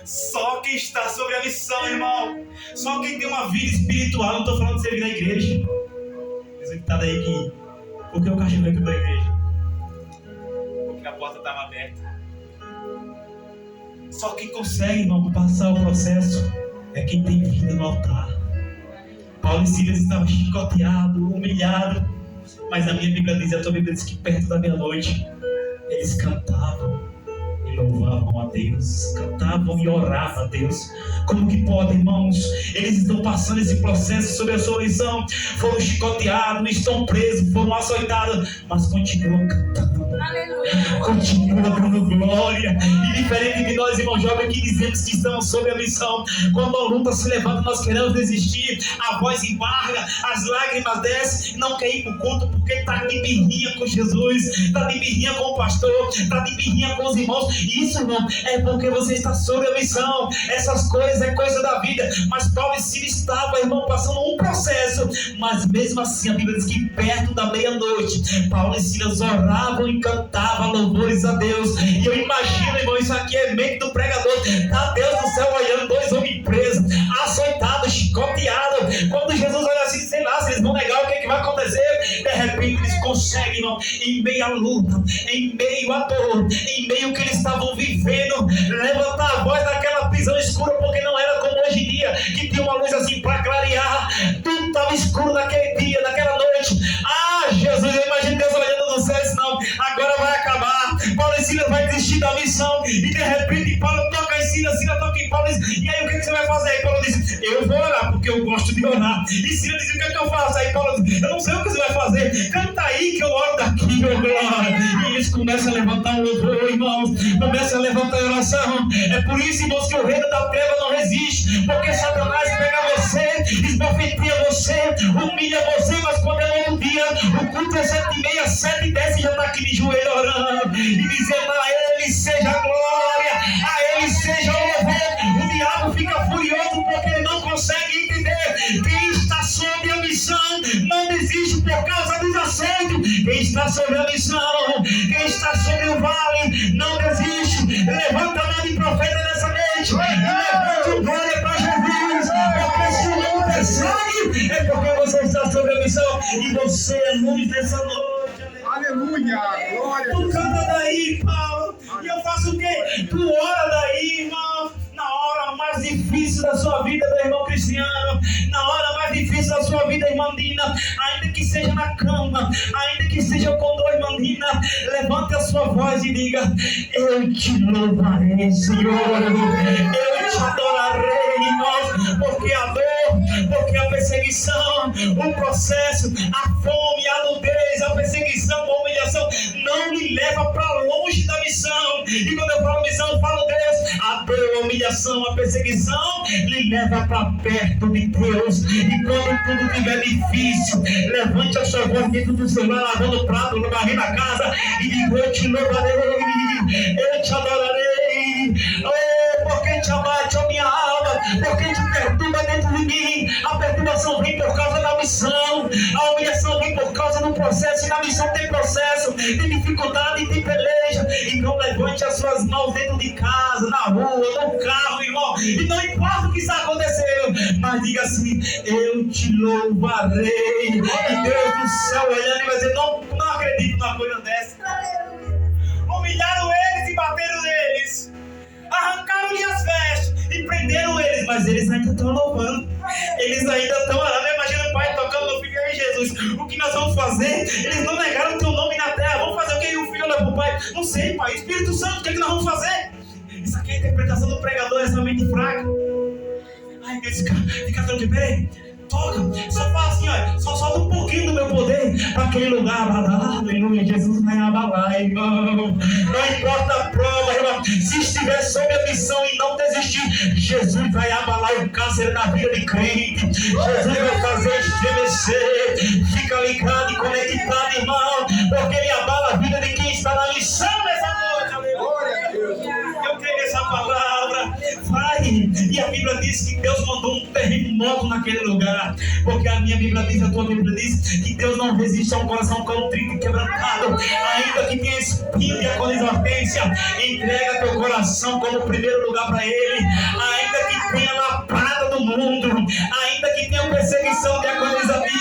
S1: Só quem está sobre a missão, irmão. Só quem tem uma vida espiritual. Não estou falando de servir na igreja. Diz que está daí que... Por que o cachorro veio da igreja? Porque a porta estava aberta. Só quem consegue, irmão, passar o processo é quem tem vida no altar. Paulo e Silas estavam chicoteados, humilhados. Mas a minha Bíblia diz, a tua Bíblia diz que perto da meia-noite eles cantavam e louvavam a Deus, cantavam e oravam a Deus. Como que pode, irmãos? Eles estão passando esse processo sobre a sua missão, foram chicoteados, estão presos, foram açoitados, mas continuam cantando. Continua dando glória. E diferente de nós, irmãos jovens, que dizemos que estamos sob a missão, quando a luta se levanta, nós queremos desistir, a voz embarga, as lágrimas descem, não quer ir para o culto porque está de birrinha com Jesus, está de birrinha com o pastor, está de birrinha com os irmãos. Isso, irmão, é porque você está sob a missão. Essas coisas é coisa da vida. Mas Paulo e Silas estavam, irmão, passando um processo, mas mesmo assim a Bíblia diz que perto da meia-noite Paulo e Silas oravam e cantavam louvores a Deus. E eu imagino, irmão, isso aqui é meio do pregador, tá Deus do céu olhando, dois homens presos, açoitados, chicoteados. Quando Jesus olha assim, sei lá, se eles vão negar, o que, é que vai acontecer? De repente eles conseguem, irmão, em meio à luta, em meio à dor, em meio ao que eles estavam vivendo, levantar a voz daquela prisão escura, porque não era como hoje em dia, que tinha uma luz assim para clarear. Tudo estava escuro naquele dia, naquela noite. Ah, Jesus, eu imagino Deus olhando do céu e disse, não, agora vai acabar. Paulo e Silas vai desistir da missão. E de repente Paulo toca em Silas, Silas toca em Paulo. E aí o que você vai fazer? Aí Paulo diz, eu vou orar, porque eu gosto de orar. E Silas diz, o que é que eu faço? Aí Paulo diz, eu não sei o que você vai fazer. Canta aí que eu oro daqui, meu glória. E eles começam a levantar um louvor, irmãos. Começam a levantar a oração. É por isso, irmãos, que o reino da treva não resiste. Porque Satanás pega você, esbofeteia você, humilha você, mas quando é outro dia, o culto é 7h30, 7h10 e já está aqui de joelho orando e dizendo a Ele seja a glória, a Ele seja o louvor. O diabo fica furioso porque ele não consegue entender. Quem está sob a missão não desiste por causa dos açoites. Quem está sob a missão, quem está sob o vale, não desiste. Levanta a mão de profeta nessa noite e levante o glória para Jesus, porque se o não persegue é porque você está sob a missão e você é luz nessa noite.
S2: Aleluia. Glória a
S1: Tu
S2: Deus.
S1: canta daí, Paulo, e eu faço o quê? Tu ora daí, irmão, na hora mais difícil da sua vida, meu irmão Cristiano, na hora mais difícil da sua vida, irmã Dina, ainda que seja na cama, ainda que seja com dor, irmã Dina, levante a sua voz e diga, eu te louvarei, Senhor, eu te adorarei, irmãos, porque a dor, porque a perseguição, o processo, a fome, a nudez, a perseguição, a humilhação, não me leva para longe da missão. E quando eu falo missão, eu falo Deus, a dor, a humilhação, a perseguição, lhe leva para perto de Deus. E quando tudo estiver difícil, levante a sua voz dentro do seu lar, lavando o prato, varrendo a casa, e diga, eu te louvarei, eu te adorarei. Oh, porque te abate a minha alma, porque te perturba dentro de mim. A perturbação vem por causa da missão, a humilhação vem por causa do processo, e na missão tem processo, tem dificuldade, tem peleja. Então levante as suas mãos dentro de casa, na rua, no carro, irmão, e não importa o que está acontecendo, mas diga assim, eu te louvarei. E Deus do céu olhando e vai dizer, não acredito numa coisa dessa. Humilharam eles e bateram neles, arrancaram-lhe as vestes e prenderam eles, mas eles ainda estão louvando. Eles ainda estão orando. Imagina o pai tocando no filho. Aí, Jesus, o que nós vamos fazer? Eles não negaram o teu nome na terra. Vamos fazer o que? O filho olha para o pai. Não sei, pai. Espírito Santo, o que nós vamos fazer? Isso aqui é a interpretação do pregador, é somente fraca. Ai, Deus, fica tranquilo. Peraí. Toca, só fala assim, ó, só solta um pouquinho do meu poder para aquele lugar. Aleluia, Jesus vai abalar, irmão. Não importa a prova, irmão. Se estiver sob a missão e não desistir, Jesus vai abalar o câncer na vida de crente. Jesus vai fazer estremecer. Fica ligado e conectado, irmão, porque ele abala a vida de quem está na missão nessa noite. Aleluia. Eu creio nessa palavra. Vai. E a Bíblia diz que Deus mandou um terremoto naquele lugar. Porque a minha Bíblia diz, a tua Bíblia diz que Deus não resiste a um coração contrito e quebrantado. Ainda que tenha espinho de aconizortência, entrega teu coração como primeiro lugar para Ele. Ainda que tenha lapada do mundo, ainda que tenha perseguição de aconizamento,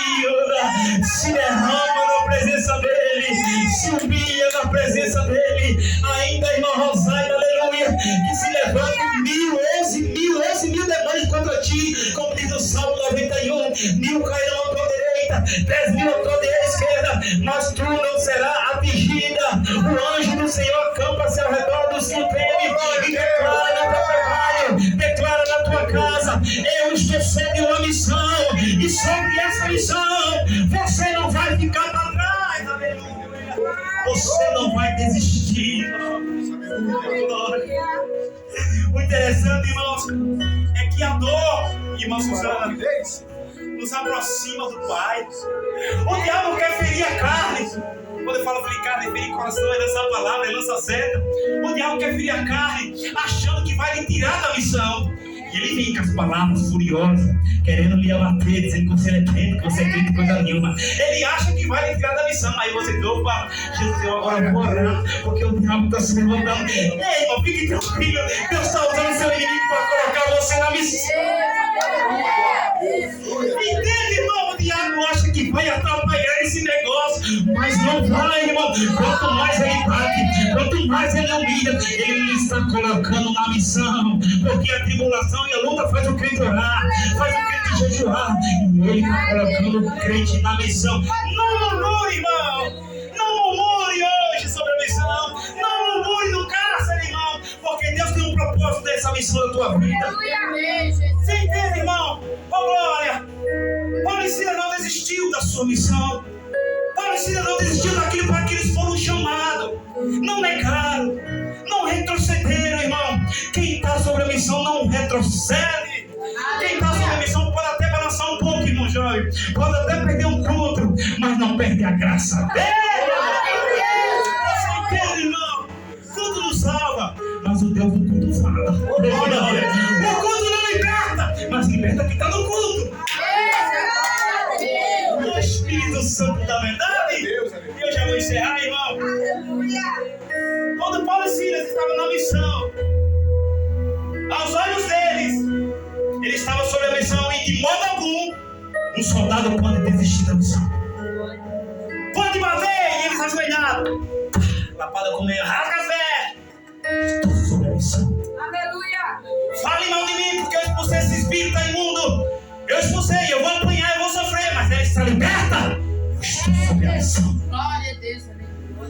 S1: se derrama na presença dEle, se humilha na presença dEle. Ainda, irmão Rosário, aleluia, que se levante 11 mil demônios contra ti, como diz o Salmo 91, 1000 cairão à tua direita, 10.000 à tua esquerda, mas tu não serás atingida. O anjo do Senhor acampa-se ao redor do seu treme e declara no teu trabalho, declara na tua casa: eu estou sob uma missão, e sobre essa missão você não vai ficar para trás. Aleluia. Você não vai desistir. O interessante, irmãos, é que a dor, irmã Suzana, nos aproxima do Pai. O diabo quer ferir a carne. Quando eu falo ferir carne, ferir coração, é lançar a palavra, é lançar a seta. O diabo quer ferir a carne, achando que vai lhe tirar da missão. E ele vem com as palavras furiosas, querendo lhe abater, dizendo que você é crente, que você é crente, coisa nenhuma. Ele acha que vai lhe tirar da missão. Aí você diz: opa, Jesus, eu agora vou orar, porque o diabo está se levantando. Ei, irmão, fique tranquilo. Deus está usando seu inimigo para colocar você na missão. Entende, irmão? O diabo acha que vai atrapalhar esse negócio, mas não vai, irmão. Quanto mais ele bate, quanto mais ele humilha, ele está colocando na missão, porque a tribulação e a luta faz o crente orar, faz o crente jejuar, e ele está colocando o crente na missão. Não murmure, irmão. Não murmure hoje sobre a missão. Não murmure no cárcere, irmão, porque Deus tem um propósito dessa missão da tua vida. Você entende, irmão? Oh, glória! Paulo e Silas não desistiu da sua missão. Paulo e Silas não desistiu daquilo para que eles foram chamados. Não negaram, não retrocederam, irmão. Quem está sobre a missão não retrocede. Quem está sobre a missão pode até balançar um pouco, irmão Jóio. Pode até perder um culto, mas não perde a graça dele. Você entende, irmão? Culto não salva, mas o Deus do culto fala. O culto não liberta, mas liberta quem está no culto. O Espírito Santo da verdade. E eu já vou encerrar, irmão. Quando Paulo e Silas estavam na missão, aos olhos deles, eles estavam sob a missão, e de modo algum um soldado pode desistir da missão. Pode bater, e eles ajoelharam. Lapada com meio, rasga a fé. Estou sob a missão. Aleluia. Fale mal de mim, porque eu expulsei esse espírito imundo. Eu expulsei, eu vou apanhar, eu vou sofrer, mas ela está liberta. Eu estou sob a missão. Glória a Deus.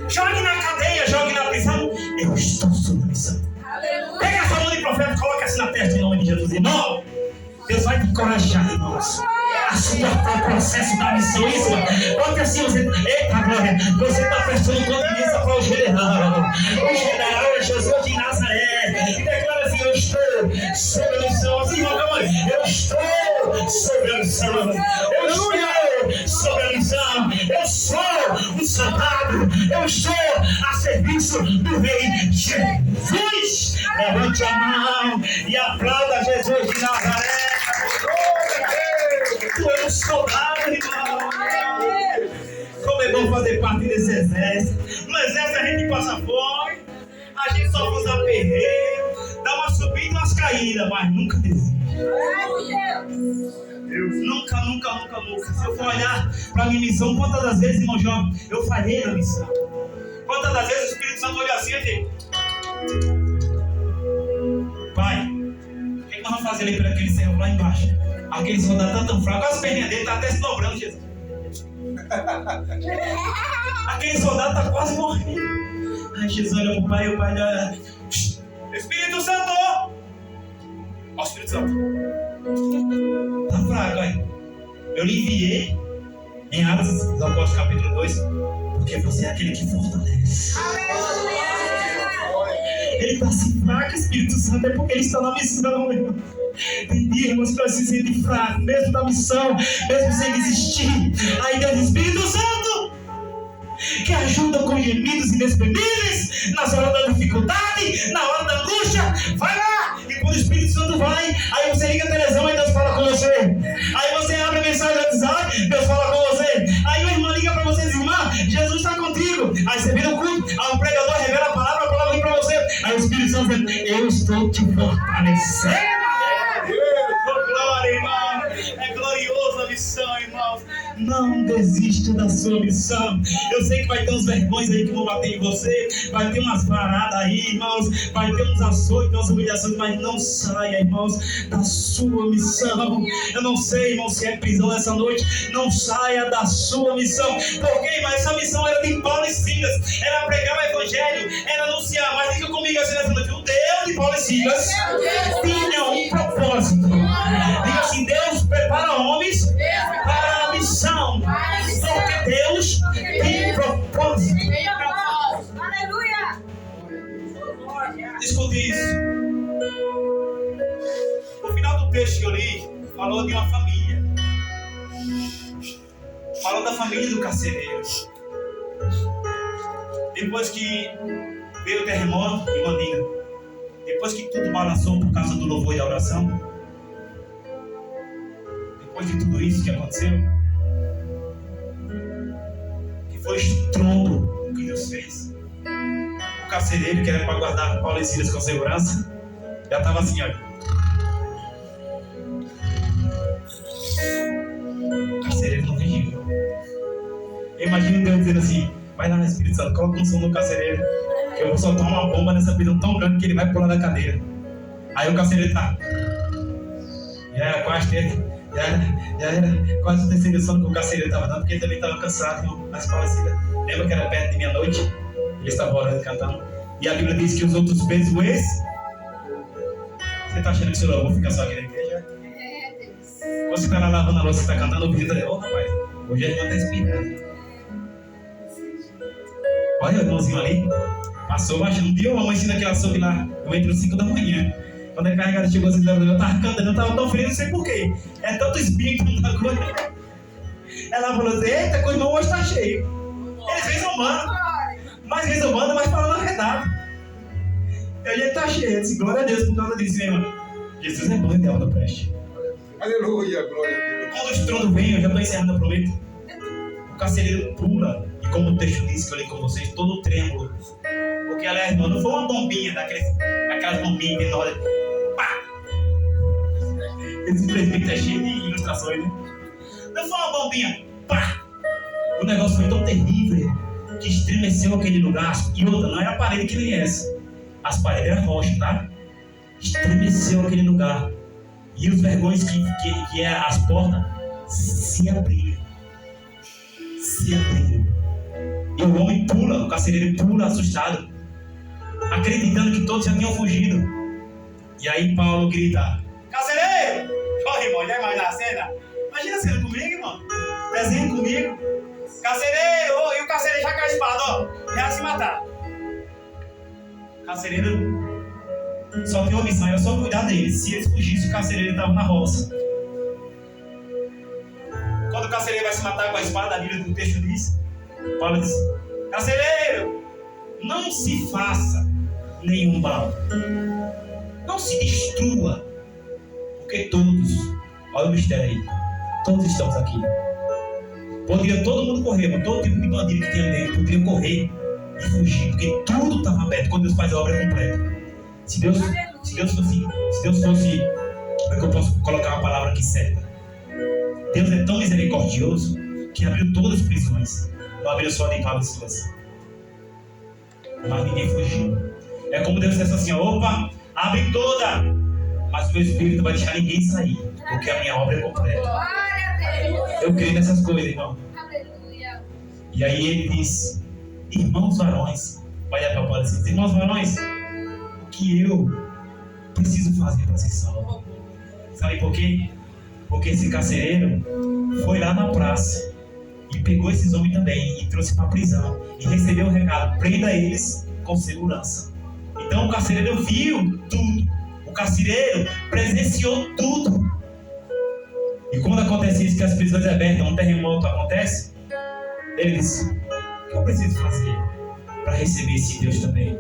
S1: Jogue na cadeia, jogue na prisão. Eu estou sob a missão. Aleluia. Pega essa mão de profeta e coloca assim na testa em nome de Jesus. Irmão, Deus vai te encorajar, irmãos, a suportar o processo da missão. Isso, porque assim você. Eita, glória, você está prestando confiança para o general. O general é Jesus de Nazaré. E declara assim: eu estou sob a missão. Assim, irmão, calma aí. Eu estou sob a missão. Eu estou sob a missão. Eu sou um soldado. Eu estou a serviço do Rei Jesus. Levante a mão e aplauda Jesus de Nazaré. Tu és um soldado, irmão. Como é bom fazer parte desse exército. No exército a gente passa fome, a gente só usa aperreio, dá uma subida e umas caídas, mas nunca desiste. Nunca. Se eu for olhar para a minha missão, quantas das vezes, irmão João, eu falhei na missão? Quantas das vezes o Espírito Santo olha assim e diz: Pai, o que nós fazer ali por aquele servo lá embaixo. Aquele soldado tão fraco, as perninhas dele tá até se dobrando, Jesus. Aquele soldado tá quase morrendo. Ai, Jesus olha pro pai e o pai olha.
S4: Espírito Santo! Ó o Espírito Santo.
S1: Tá fraco, aí. Eu lhe enviei em Atos dos Apóstolos capítulo 2, porque você é aquele que fortalece. Ele tá assim fraco, Espírito Santo, é porque ele está na missão, meu irmão. Tem dias, irmãos, para se sentir fraco, mesmo na missão, mesmo sem desistir. Aí Deus, Espírito Santo, que ajuda com gemidos inexprimíveis, nas horas da dificuldade, na hora da angústia, vai lá! E quando o Espírito Santo vai, aí você liga a televisão e Deus fala com você. Aí você abre a mensagem do WhatsApp, Deus fala com você. Aí o irmão liga para você e diz, irmã, Jesus está contigo. Aí você vira o culto, aí o pregador revela a palavra vem para você. Aí o Espírito Santo diz, eu estou te fortalecendo.
S4: Glória, irmão. É gloriosa a missão, irmãos.
S1: Não desista da sua missão. Eu sei que vai ter uns vergões aí que vão bater em você. Vai ter umas paradas aí, irmãos. Vai ter uns açoites, umas humilhações. Mas não saia, irmãos, da sua missão. Eu não sei, irmão, se é prisão essa noite. Não saia da sua missão. Por quê, irmão? Essa missão era de Paulo e Silas. Era pregar o evangelho. Era anunciar. Mas diga comigo assim nessa noite. O Deus de Paulo e Silas tinha um propósito. Diga assim, Deus prepara homens para a missão. Porque Deus tem propósito.
S3: Aleluia!
S4: Escute isso. No final do texto que eu li, falou de uma família. Falou da família do carcereiro. Depois que veio o terremoto em Londrina, depois que tudo balançou por causa do louvor e da oração, depois de tudo isso que aconteceu, que foi estrondo o que Deus fez, o carcereiro, que era para guardar Paulo e Silas com segurança, já estava assim, olha. O carcereiro não vigiu. Eu imagino Deus dizendo assim, vai lá no Espírito Santo, coloca um som no carcereiro, que eu vou soltar uma bomba nessa prisão tão grande que ele vai pular da cadeira. Aí o carcereiro tá. Já era quase quase a terceira sono que o carcereiro estava dando, porque ele também estava cansado, irmão. Mas Paulo e Silas, lembra que era perto de meia-noite? Eles estavam orando e cantando. E a Bíblia diz que os outros presos, você está achando que eu vou ficar só aqui na igreja? Você está lá lavando a louça, você está cantando, ouvindo, ô rapaz, hoje a irmã está inspirando. Olha o irmãozinho ali, passou baixando. Um dia uma mãe ensina aquela soube lá, eu entro às 5 da manhã. Quando a carregada chegou assim, eu estava cantando, eu estava tão feliz, não sei porquê. É tanto espírito na coisa. Ela falou assim, eita, que o irmão hoje está cheio. Eles resumbando, mas falando a verdade. E hoje ele está cheio, eu disse, glória a Deus por causa disso, meu irmão. Jesus é bom e Deus não preste.
S2: Aleluia, glória a Deus.
S1: Quando o estrondo vem, eu já estou encerrando, eu prometo. O carcereiro pula, e como o texto diz que eu li com vocês, todo trêmulo. Porque, aliás, irmão, não foi uma bombinha daquelas bombinhas menores. Pá! Esse presbítero é cheio de ilustrações, né? Não foi uma bombinha. Pá! O negócio foi tão terrível que estremeceu aquele lugar. E outra, não é a parede que nem essa. As paredes eram rochas, tá? Estremeceu aquele lugar. E os vergões que é as portas se abriram. Se abriram. E o homem pula, o carcereiro pula assustado, acreditando que todos já tinham fugido. E aí Paulo grita, carcereiro! Corre, irmão, já imagina a cena? Imagina a cena comigo, irmão. Desenho comigo. Carcereiro! E o carcereiro já com a espada, ó. Já se matar. O carcereiro só tinha uma missão, era só cuidar dele. Se eles fugissem, o carcereiro estava na roça. Quando o carcereiro vai se matar com a espada, a Bíblia do texto diz, Paulo diz, carcereiro, não se faça nenhum mal. Não se destrua. Porque todos, olha o mistério aí, todos estamos aqui. Poderia todo mundo correr, mas todo tipo de bandido que tinha dentro poderia correr e fugir, porque tudo estava aberto quando Deus faz a obra completa. Se Deus fosse, como é que eu posso colocar uma palavra aqui certa? Deus é tão misericordioso que abriu todas as prisões. Não abriu só de Paulo e Silas. Mas ninguém fugiu. É como Deus disse assim, opa, abre toda. mas o meu Espírito não vai deixar ninguém sair, porque a minha obra é completa.
S3: Glória a Deus.
S1: Eu creio nessas coisas, irmão.
S3: Aleluia.
S1: E aí ele diz: irmãos varões, olha para Paulo assim, irmãos varões, o que eu preciso fazer para ser salvo? Sabe por quê? Porque esse carcereiro foi lá na praça e pegou esses homens também e trouxe para a prisão e recebeu o recado: prenda eles com segurança. Então o carcereiro viu tudo, o carcereiro presenciou tudo. E quando acontece isso, que as prisões é abertas, um terremoto acontece, ele disse: o que eu preciso fazer para receber esse Deus também?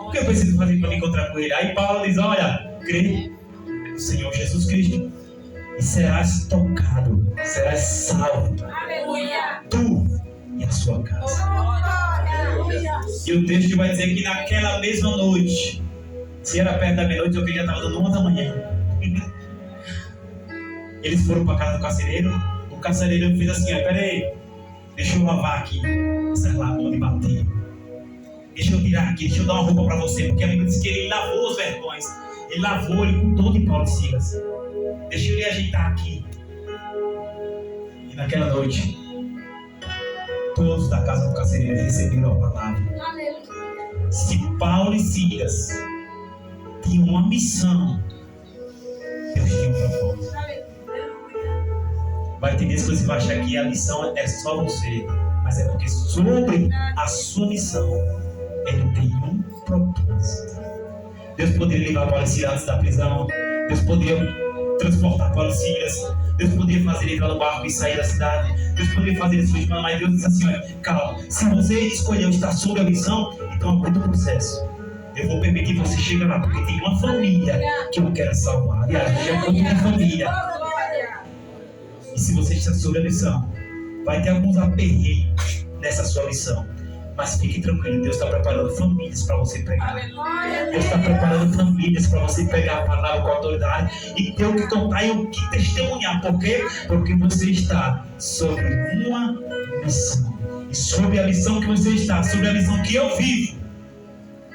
S1: O que eu preciso fazer para me encontrar com ele? Aí Paulo diz: olha, crê no Senhor Jesus Cristo e serás tocado, serás salvo,
S3: Aleluia.
S1: tu e a sua casa.
S3: Glória.
S1: E o texto vai dizer que naquela mesma noite, se era perto da meia-noite, eu já estava dando 1 da manhã. Eles foram para a casa do carcereiro. O carcereiro fez assim: pera aí, deixa eu lavar aqui essa lama de bater. Deixa eu tirar aqui, deixa eu dar uma roupa para você, porque a Bíblia diz que ele lavou os vergões. Ele lavou, ele cuidou de Paulo e Silas. Deixa eu lhe ajeitar aqui. E naquela noite, todos da casa do carcereiro receberam a palavra.
S3: Aleluia.
S1: Se Paulo e Silas tinham uma missão, Deus tinha um propósito. Vai ter vezes que você vai achar que a missão é só você, mas é porque sobre a sua missão ele tem um propósito. Deus poderia levar Paulo e Silas antes da prisão, Deus poderia transportar Paulo e Silas, Deus poderia fazer ele entrar no barco e sair da cidade, Deus poderia fazer isso, mas Deus disse assim: olha, calma, se você escolheu estar sobre a missão, então aguenta o processo. Eu vou permitir você chegar lá, porque tem uma família que eu quero salvar. Aliás, eu já conto minha família. E se você está sobre a missão, vai ter alguns aperreios nessa sua missão. Mas fique tranquilo, Deus está preparando famílias para você pegar. Deus está preparando famílias para você pegar a palavra com autoridade e ter o que contar e o que testemunhar. Por quê? Porque você está sobre uma missão. E sobre a missão que você está, sobre a missão que eu vivo,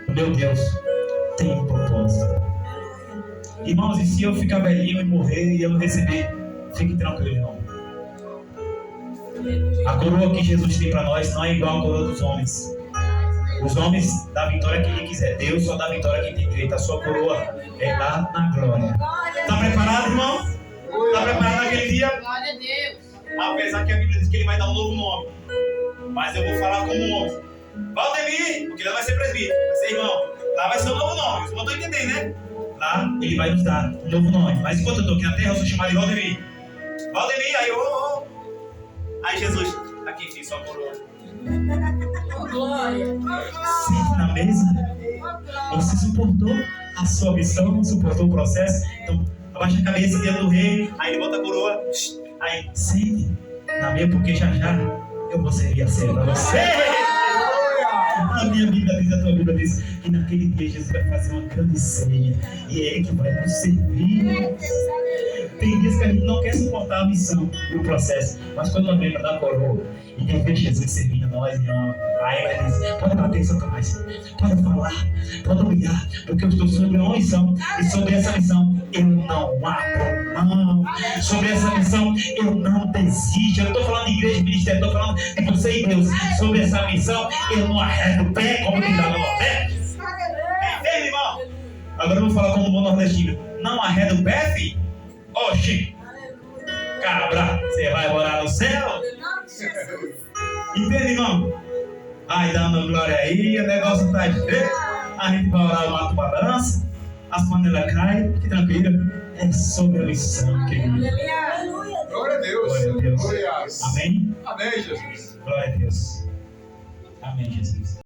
S1: meu Deus tem um propósito. Irmãos, e se eu ficar velhinho e morrer e eu não receber, fique tranquilo, irmão. A coroa que Jesus tem para nós não é igual à coroa dos homens. Os homens dão a vitória que ele quiser. Deus só dá a vitória que tem direito. A sua coroa é lá na glória. Está preparado, irmão? Está preparado naquele dia?
S3: Glória a Deus.
S1: Apesar que a Bíblia diz que ele vai dar um novo nome. Mas eu vou falar como um homem. Valdemir, porque lá vai ser presbítero. Vai ser irmão. Lá vai ser um novo nome. Vocês vão entender, né? Lá ele vai nos dar um novo nome. Mas enquanto eu estou aqui na terra, eu sou chamado de Valdemir. Valdemir, aí Aí Jesus, aqui filho, sua coroa.
S3: Glória.
S1: Sente na mesa. Você suportou a sua missão, suportou o processo. Então, abaixa a cabeça diante do rei. Aí ele bota a coroa. Aí, sente na mesa, porque já eu vou servir a cena para você. A minha Bíblia diz, a tua Bíblia diz que naquele dia Jesus vai fazer uma grande ceia. E é Ele que vai nos servir. Tem dias que a gente não quer suportar a missão e o processo, mas quando eu lembro da coroa e de ver Jesus servindo a nós, irmão, aí ela diz: pode bater, Satanás, pode falar, pode humilhar, porque eu estou sobre uma missão e sobre essa missão eu não abro mão. Sobre essa missão eu não desisto. Eu não estou falando de igreja e ministério, estou falando de você e Deus. Sobre essa missão eu não arredo o pé, como diz lá no Nordeste. Entende, irmão? Agora eu vou falar como um bom nordestino: não arreda o pé, filho. Oxi, cabra, você vai morar no céu? Entende, irmão? Vai dando glória aí, o negócio tá de ver. A gente vai orar, o mato balança, as panelas caem, fique tranquilo. É sobre a missão, querido.
S2: Glória a Deus.
S1: Glória a Deus.
S2: Glória a Deus.
S1: Amém?
S2: Amém, Jesus.
S1: Glória a Deus. Amém, Jesus.